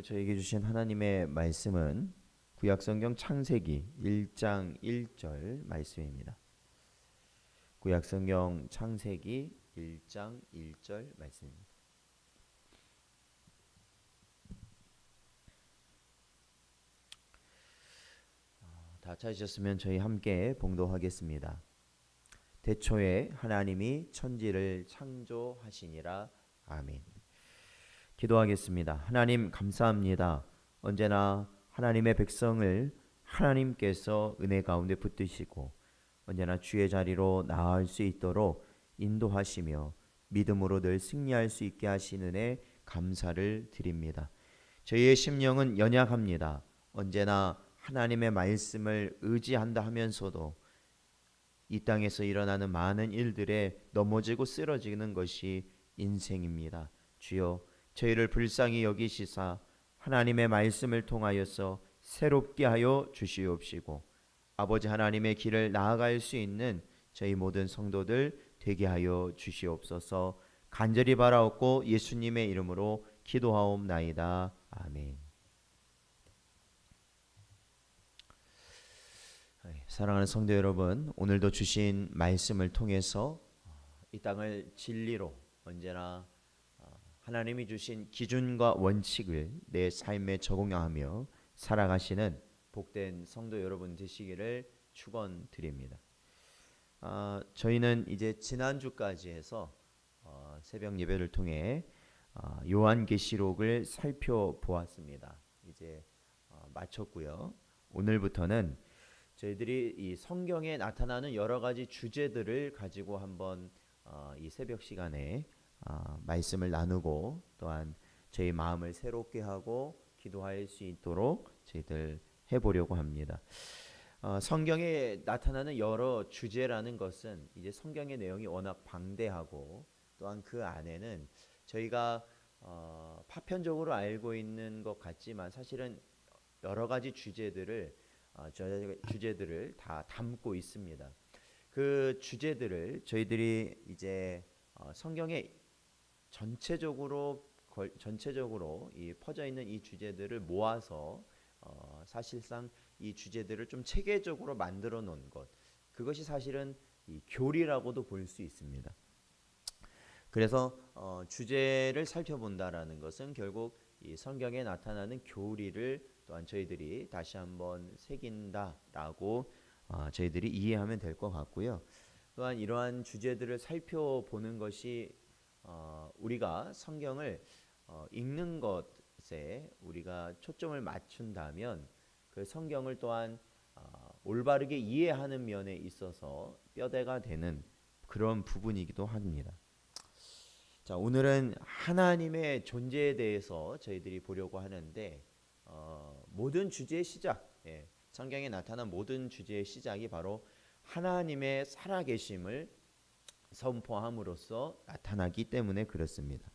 저에게 주신 하나님의 말씀은 구약성경 창세기 1장 1절 말씀입니다. 구약성경 창세기 1장 1절 말씀입니다. 다 찾으셨으면 저희 함께 봉독하겠습니다. 태초에 하나님이 천지를 창조하시니라. 아멘. 기도하겠습니다. 하나님 감사합니다. 언제나 하나님의 백성을 하나님께서 은혜 가운데 붙드시고 언제나 주의 자리로 나아갈 수 있도록 인도하시며 믿음으로 늘 승리할 수 있게 하시는 은혜 감사를 드립니다. 저희의 심령은 연약합니다. 언제나 하나님의 말씀을 의지한다 하면서도 이 땅에서 일어나는 많은 일들에 넘어지고 쓰러지는 것이 인생입니다. 주여 저희를 불쌍히 여기시사 하나님의 말씀을 통하여서 새롭게 하여 주시옵시고 아버지 하나님의 길을 나아갈 수 있는 저희 모든 성도들 되게 하여 주시옵소서. 간절히 바라옵고 예수님의 이름으로 기도하옵나이다. 아멘. 사랑하는 성도 여러분, 오늘도 주신 말씀을 통해서 이 땅을 진리로 언제나 하나님이 주신 기준과 원칙을 내 삶에 적용하며 살아가시는 복된 성도 여러분 되시기를 축원드립니다. 저희는 이제 지난주까지 해서 새벽 예배를 통해 요한계시록을 살펴보았습니다. 이제 마쳤고요. 오늘부터는 저희들이 이 성경에 나타나는 여러 가지 주제들을 가지고 한번 이 새벽 시간에 말씀을 나누고 또한 저희 마음을 새롭게 하고 기도할 수 있도록 저희들 해보려고 합니다. 성경에 나타나는 여러 주제라는 것은 이제 성경의 내용이 워낙 방대하고 또한 그 안에는 저희가 파편적으로 알고 있는 것 같지만 사실은 여러 가지 주제들을 다 담고 있습니다. 그 주제들을 저희들이 이제 성경에 전체적으로 이 퍼져 있는 이 주제들을 모아서 사실상 이 주제들을 좀 체계적으로 만들어 놓은 것, 그것이 사실은 이 교리라고도 볼 수 있습니다. 그래서 주제를 살펴본다라는 것은 결국 이 성경에 나타나는 교리를 또한 저희들이 다시 한번 새긴다라고 저희들이 이해하면 될 것 같고요. 또한 이러한 주제들을 살펴보는 것이 우리가 성경을 읽는 것에 우리가 초점을 맞춘다면 그 성경을 또한 올바르게 이해하는 면에 있어서 뼈대가 되는 그런 부분이기도 합니다. 자, 오늘은 하나님의 존재에 대해서 저희들이 보려고 하는데 모든 주제의 시작, 성경에 나타난 모든 주제의 시작이 바로 하나님의 살아계심을 선포함으로써 나타나기 때문에 그렇습니다.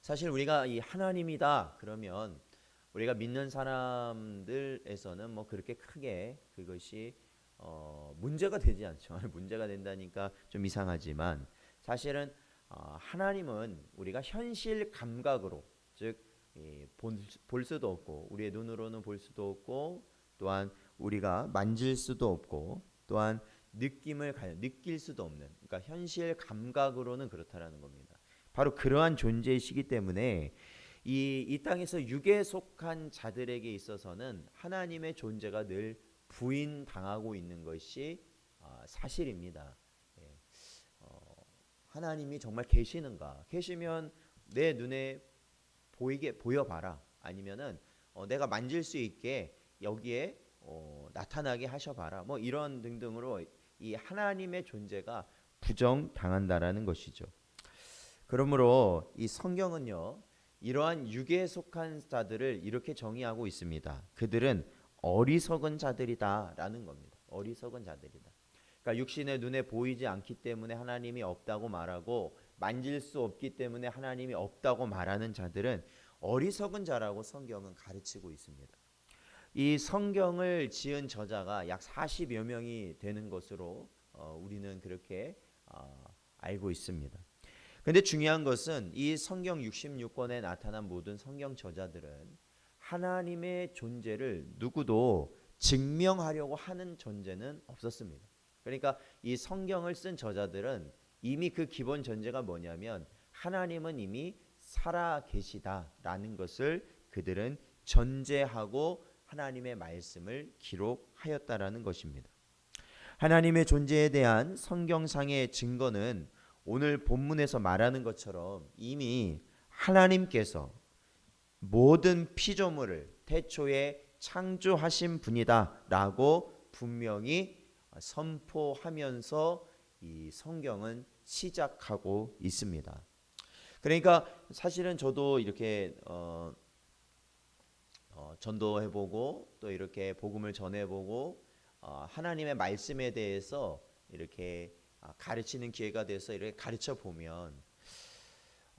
사실 우리가 이 하나님이다 그러면 우리가 믿는 사람들에서는 뭐 그렇게 크게 그것이 문제가 되지 않죠. 문제가 된다니까 좀 이상하지만 사실은 하나님은 우리가 현실 감각으로 즉 볼 수도 없고 우리의 눈으로는 볼 수도 없고 또한 우리가 만질 수도 없고 또한 느낄 수도 없는, 그러니까 현실 감각으로는 그렇다라는 겁니다. 바로 그러한 존재이시기 때문에 이 땅에서 육에 속한 자들에게 있어서는 하나님의 존재가 늘 부인당하고 있는 것이 사실입니다. 하나님이 정말 계시는가? 계시면 내 눈에 보여봐라. 아니면은 내가 만질 수 있게 여기에 나타나게 하셔봐라. 뭐 이런 등등으로 이 하나님의 존재가 부정당한다라는 것이죠. 그러므로 이 성경은요, 이러한 육에 속한 자들을 이렇게 정의하고 있습니다. 그들은 어리석은 자들이다라는 겁니다. 어리석은 자들이다. 그러니까 육신의 눈에 보이지 않기 때문에 하나님이 없다고 말하고 만질 수 없기 때문에 하나님이 없다고 말하는 자들은 어리석은 자라고 성경은 가르치고 있습니다. 이 성경을 지은 저자가 약 40여 명이 되는 것으로 우리는 그렇게 알고 있습니다. 근데 중요한 것은 이 성경 66권에 나타난 모든 성경 저자들은 하나님의 존재를 누구도 증명하려고 하는 존재는 없었습니다. 그러니까 이 성경을 쓴 저자들은 이미 그 기본 전제가 뭐냐면 하나님은 이미 살아 계시다라는 것을 그들은 전제하고 하나님의 말씀을 기록하였다라는 것입니다. 하나님의 존재에 대한 성경상의 증거는 오늘 본문에서 말하는 것처럼 이미 하나님께서 모든 피조물을 태초에 창조하신 분이다라고 분명히 선포하면서 이 성경은 시작하고 있습니다. 그러니까 사실은 저도 이렇게 전도해보고 또 이렇게 복음을 전해보고 하나님의 말씀에 대해서 이렇게 가르치는 기회가 돼서 이렇게 가르쳐 보면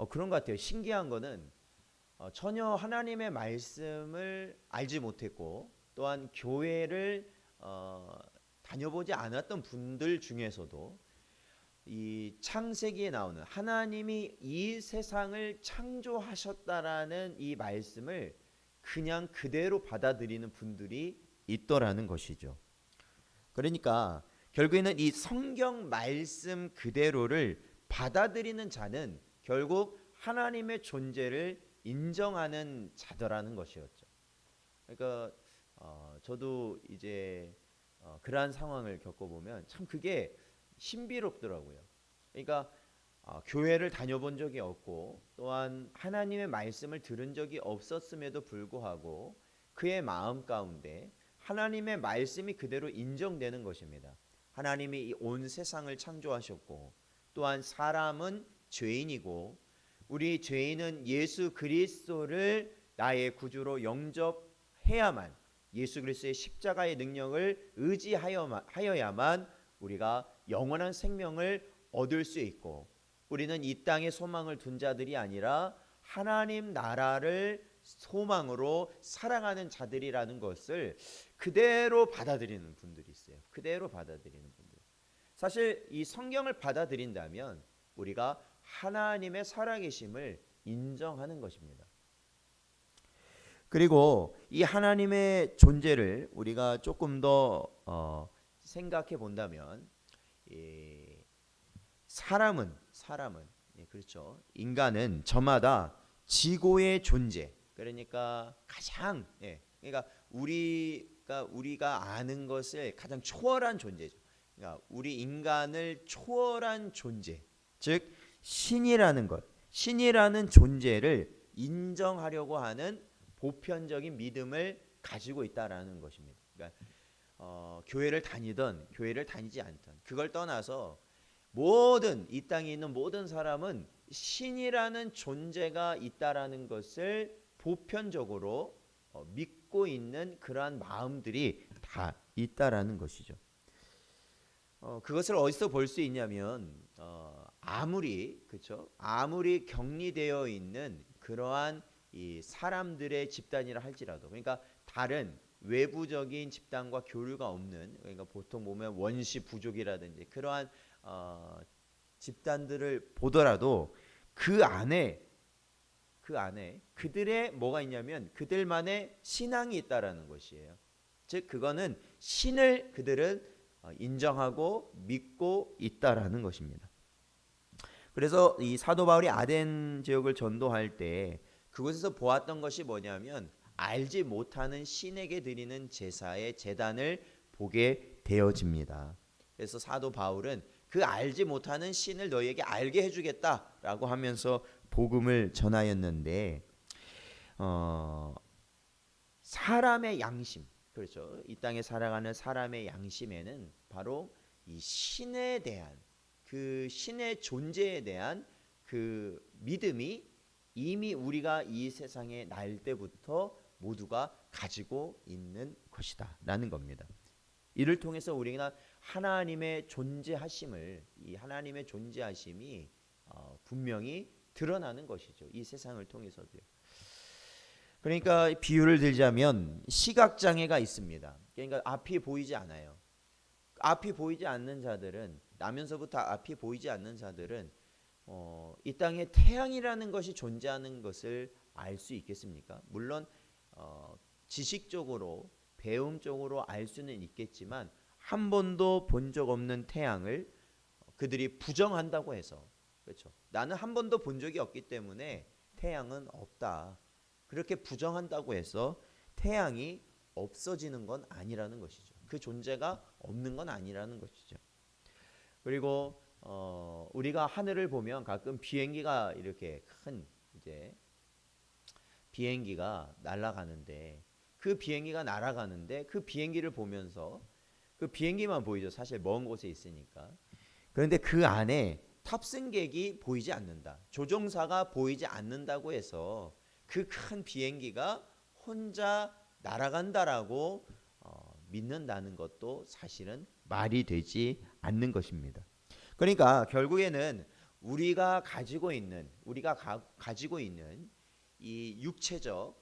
그런 것 같아요. 신기한 거는 전혀 하나님의 말씀을 알지 못했고 또한 교회를 다녀보지 않았던 분들 중에서도 이 창세기에 나오는 하나님이 이 세상을 창조하셨다라는 이 말씀을 그냥 그대로 받아들이는 분들이 있더라는 것이죠. 그러니까 결국에는 이 성경 말씀 그대로를 받아들이는 자는 결국 하나님의 존재를 인정하는 자더라는 것이었죠. 그러니까 저도 이제 그러한 상황을 겪어보면 참 그게 신비롭더라고요. 그러니까 교회를 다녀본 적이 없고 또한 하나님의 말씀을 들은 적이 없었음에도 불구하고 그의 마음 가운데 하나님의 말씀이 그대로 인정되는 것입니다. 하나님이 이 온 세상을 창조하셨고 또한 사람은 죄인이고 우리 죄인은 예수 그리스도를 나의 구주로 영접해야만 예수 그리스도의 십자가의 능력을 의지하여야만 우리가 영원한 생명을 얻을 수 있고 우리는 이 땅에 소망을 둔 자들이 아니라 하나님 나라를 소망으로 살아가는 자들이라는 것을 그대로 받아들이는 분들이 있어요. 그대로 받아들이는 분들. 사실 이 성경을 받아들인다면 우리가 하나님의 살아계심을 인정하는 것입니다. 그리고 이 하나님의 존재를 우리가 조금 더 생각해 본다면 사람은 그렇죠. 인간은 저마다 지고의 존재. 그러니까 가장 그러니까 우리가 아는 것을 가장 초월한 존재죠. 그러니까 우리 인간을 초월한 존재. 즉 신이라는 것. 신이라는 존재를 인정하려고 하는 보편적인 믿음을 가지고 있다라는 것입니다. 그러니까 교회를 다니던 교회를 다니지 않던 그걸 떠나서 모든 이 땅에 있는 모든 사람은 신이라는 존재가 있다라는 것을 보편적으로 믿고 있는 그러한 마음들이 다 있다라는 것이죠. 그것을 어디서 볼 수 있냐면 아무리 그렇죠? 아무리 격리되어 있는 그러한 이 사람들의 집단이라 할지라도 그러니까 다른 외부적인 집단과 교류가 없는 그러니까 보통 보면 원시 부족이라든지 그러한 집단들을 보더라도 그 안에 그들의 뭐가 있냐면 그들만의 신앙이 있다라는 것이에요. 즉 그거는 신을 그들은 인정하고 믿고 있다라는 것입니다. 그래서 이 사도 바울이 아덴 지역을 전도할 때 그곳에서 보았던 것이 뭐냐면 알지 못하는 신에게 드리는 제사의 제단을 보게 되어집니다. 그래서 사도 바울은 그 알지 못하는 신을 너희에게 알게 해주겠다라고 하면서 복음을 전하였는데 사람의 양심 그렇죠. 이 땅에 살아가는 사람의 양심에는 바로 이 신에 대한 그 신의 존재에 대한 그 믿음이 이미 우리가 이 세상에 날 때부터 모두가 가지고 있는 것이다라는 겁니다. 이를 통해서 우리가 하나님의 존재하심을 이 하나님의 존재하심이 분명히 드러나는 것이죠. 이 세상을 통해서도요. 그러니까 비유를 들자면 시각장애가 있습니다. 그러니까 앞이 보이지 않아요. 앞이 보이지 않는 자들은 나면서부터 앞이 보이지 않는 자들은 이 땅에 태양이라는 것이 존재하는 것을 알 수 있겠습니까? 물론 지식적으로 배움적으로 알 수는 있겠지만 한 번도 본 적 없는 태양을 그들이 부정한다고 해서 그렇죠. 나는 한 번도 본 적이 없기 때문에 태양은 없다. 그렇게 부정한다고 해서 태양이 없어지는 건 아니라는 것이죠. 그 존재가 없는 건 아니라는 것이죠. 그리고 우리가 하늘을 보면 가끔 비행기가 이렇게 큰 이제 비행기가 날아가는데 그 비행기가 날아가는데 그 비행기를 보면서 그 비행기만 보이죠. 사실 먼 곳에 있으니까. 그런데 그 안에 탑승객이 보이지 않는다. 조종사가 보이지 않는다고 해서 그 큰 비행기가 혼자 날아간다라고 믿는다는 것도 사실은 말이 되지 않는 것입니다. 그러니까 결국에는 우리가 가지고 있는 이 육체적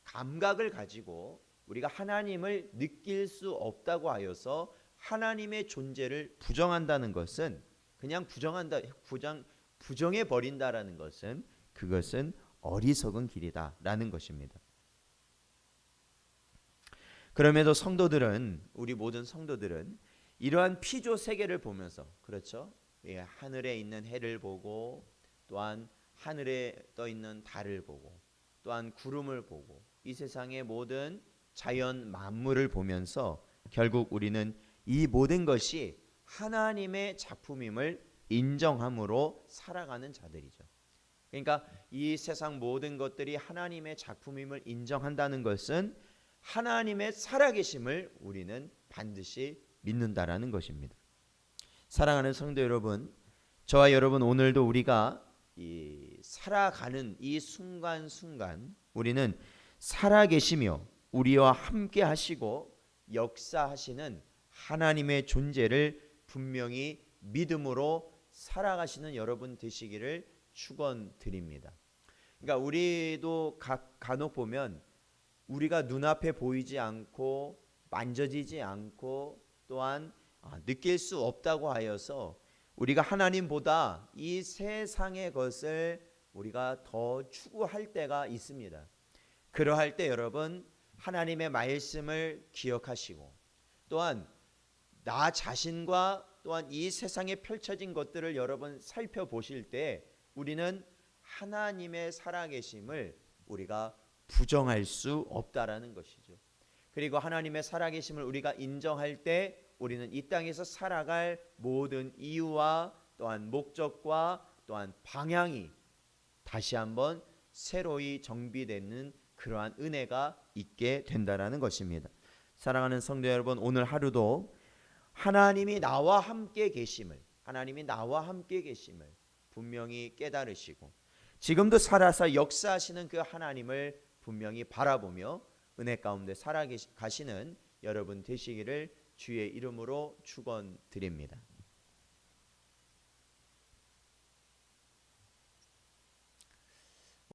감각을 가지고 우리가 하나님을 느낄 수 없다고 하여서 하나님의 존재를 부정한다는 것은 그냥 부정해 버린다라는 것은 그것은 어리석은 길이다라는 것입니다. 그럼에도 우리 모든 성도들은 이러한 피조 세계를 보면서 그렇죠? 예, 하늘에 있는 해를 보고 또한 하늘에 떠 있는 달을 보고 또한 구름을 보고 이 세상의 모든 자연 만물을 보면서 결국 우리는 이 모든 것이 하나님의 작품임을 인정함으로 살아가는 자들이죠. 그러니까 이 세상 모든 것들이 하나님의 작품임을 인정한다는 것은 하나님의 살아계심을 우리는 반드시 믿는다라는 것입니다. 사랑하는 성도 여러분, 저와 여러분 오늘도 우리가 살아가는 이 순간순간 우리는 살아계시며 우리와 함께 하시고 역사하시는 하나님의 존재를 분명히 믿음으로 살아가시는 여러분 되시기를 축원드립니다. 그러니까 우리도 간혹 보면 우리가 눈앞에 보이지 않고 만져지지 않고 또한 느낄 수 없다고 하여서 우리가 하나님보다 이 세상의 것을 우리가 더 추구할 때가 있습니다. 그러할 때 여러분 하나님의 말씀을 기억하시고 또한 나 자신과 또한 이 세상에 펼쳐진 것들을 여러분 살펴보실 때 우리는 하나님의 살아계심을 우리가 부정할 수 없다라는 것이죠. 그리고 하나님의 살아계심을 우리가 인정할 때 우리는 이 땅에서 살아갈 모든 이유와 또한 목적과 또한 방향이 다시 한번 새로이 정비되는 그러한 은혜가 있게 된다라는 것입니다. 사랑하는 성도 여러분, 오늘 하루도 하나님이 나와 함께 계심을 분명히 깨달으시고 지금도 살아서 역사하시는 그 하나님을 분명히 바라보며 은혜 가운데 살아가시는 여러분 되시기를 주의 이름으로 축원드립니다.